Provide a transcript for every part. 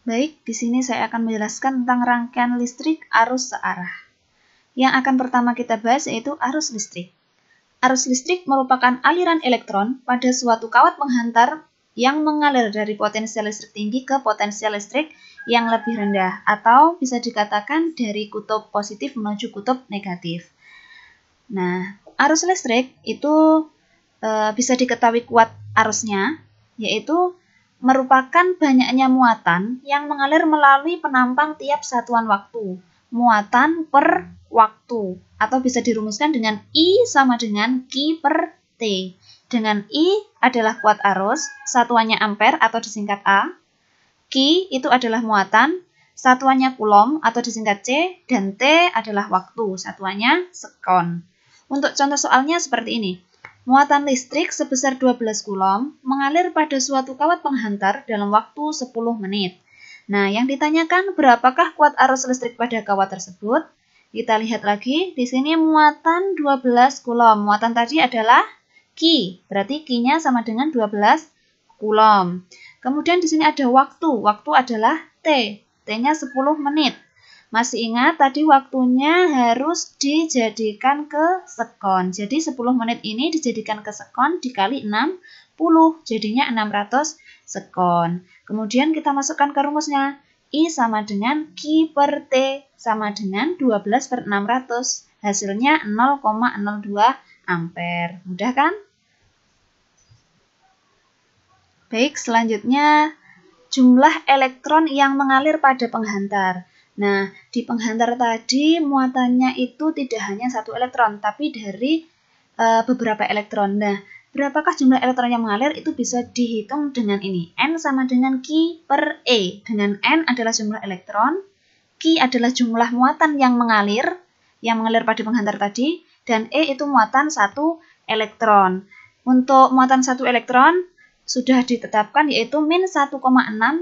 Baik, di sini saya akan menjelaskan tentang rangkaian listrik arus searah. Yang akan pertama kita bahas yaitu arus listrik. Arus listrik merupakan aliran elektron pada suatu kawat penghantar yang mengalir dari potensial listrik tinggi ke potensial listrik yang lebih rendah, atau bisa dikatakan dari kutub positif menuju kutub negatif. Nah, arus listrik itu bisa diketahui kuat arusnya, yaitu merupakan banyaknya muatan yang mengalir melalui penampang tiap satuan waktu. Muatan per waktu, atau bisa dirumuskan dengan I sama dengan Q per T. Dengan I adalah kuat arus, satuannya ampere atau disingkat A. Q itu adalah muatan, satuannya coulomb atau disingkat C, dan T adalah waktu, satuannya sekon. Untuk contoh soalnya seperti ini. Muatan listrik sebesar 12 coulomb mengalir pada suatu kawat penghantar dalam waktu 10 menit. Nah, yang ditanyakan berapakah kuat arus listrik pada kawat tersebut? Kita lihat lagi, di sini muatan 12 coulomb. Muatan tadi adalah Q, berarti Q-nya sama dengan 12 coulomb. Kemudian di sini ada waktu. Waktu adalah T. T-nya 10 menit. Masih ingat tadi waktunya harus dijadikan ke sekon. Jadi 10 menit ini dijadikan ke sekon dikali 60. Jadinya 600 sekon. Kemudian kita masukkan ke rumusnya. I sama dengan Q per T sama dengan 12 per 600. Hasilnya 0,02 ampere. Mudah kan? Baik, selanjutnya jumlah elektron yang mengalir pada penghantar. Nah, di penghantar tadi muatannya itu tidak hanya satu elektron, tapi dari beberapa elektron. Nah, berapakah jumlah elektron yang mengalir itu bisa dihitung dengan ini. N sama dengan Q per E. Dengan N adalah jumlah elektron, Q adalah jumlah muatan yang mengalir pada penghantar tadi, dan E itu muatan satu elektron. Untuk muatan satu elektron, sudah ditetapkan yaitu min 1,6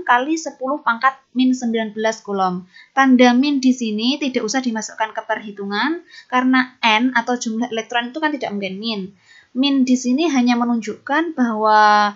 kali 10 pangkat min 19 coulomb. Tanda min di sini tidak usah dimasukkan ke perhitungan karena N atau jumlah elektron itu kan tidak mungkin min. Min di sini hanya menunjukkan bahwa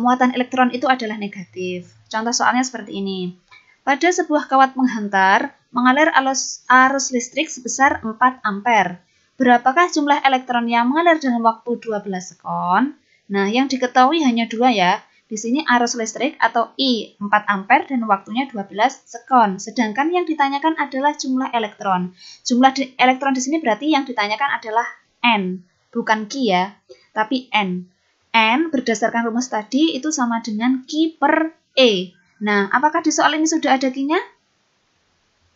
muatan elektron itu adalah negatif. Contoh soalnya seperti ini. Pada sebuah kawat penghantar mengalir arus listrik sebesar 4 ampere. Berapakah jumlah elektron yang mengalir dalam waktu 12 sekon? Nah, yang diketahui hanya dua ya. Di sini arus listrik atau I 4 ampere dan waktunya 12 sekon. Sedangkan yang ditanyakan adalah jumlah elektron. Jumlah elektron di sini berarti yang ditanyakan adalah N, bukan Q ya, tapi N. N berdasarkan rumus tadi itu sama dengan Q per E. Nah, apakah di soal ini sudah ada Q-nya?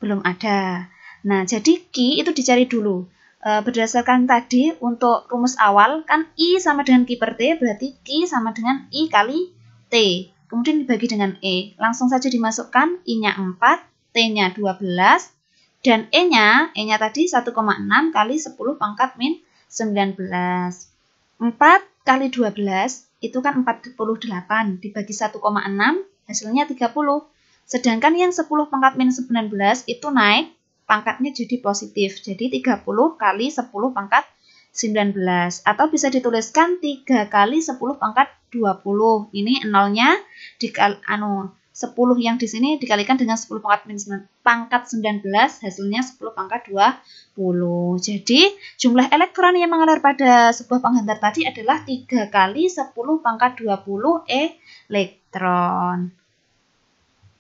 Belum ada. Nah, jadi Q itu dicari dulu. Berdasarkan tadi untuk rumus awal kan I sama dengan Q per T, berarti Q sama dengan I kali T. Kemudian dibagi dengan E. Langsung saja dimasukkan I-nya 4, T-nya 12, dan E-nya tadi 1,6 kali 10 pangkat min 19. 4 kali 12 itu kan 48, dibagi 1,6 hasilnya 30. Sedangkan yang 10 pangkat min 19 itu naik pangkatnya jadi positif. Jadi 30 kali 10 pangkat 19. Atau bisa dituliskan 3 kali 10 pangkat 20. Ini nolnya 10 yang di sini dikalikan dengan 10 pangkat 19, hasilnya 10 pangkat 20. Jadi jumlah elektron yang mengalir pada sebuah penghantar tadi adalah 3 kali 10 pangkat 20 elektron.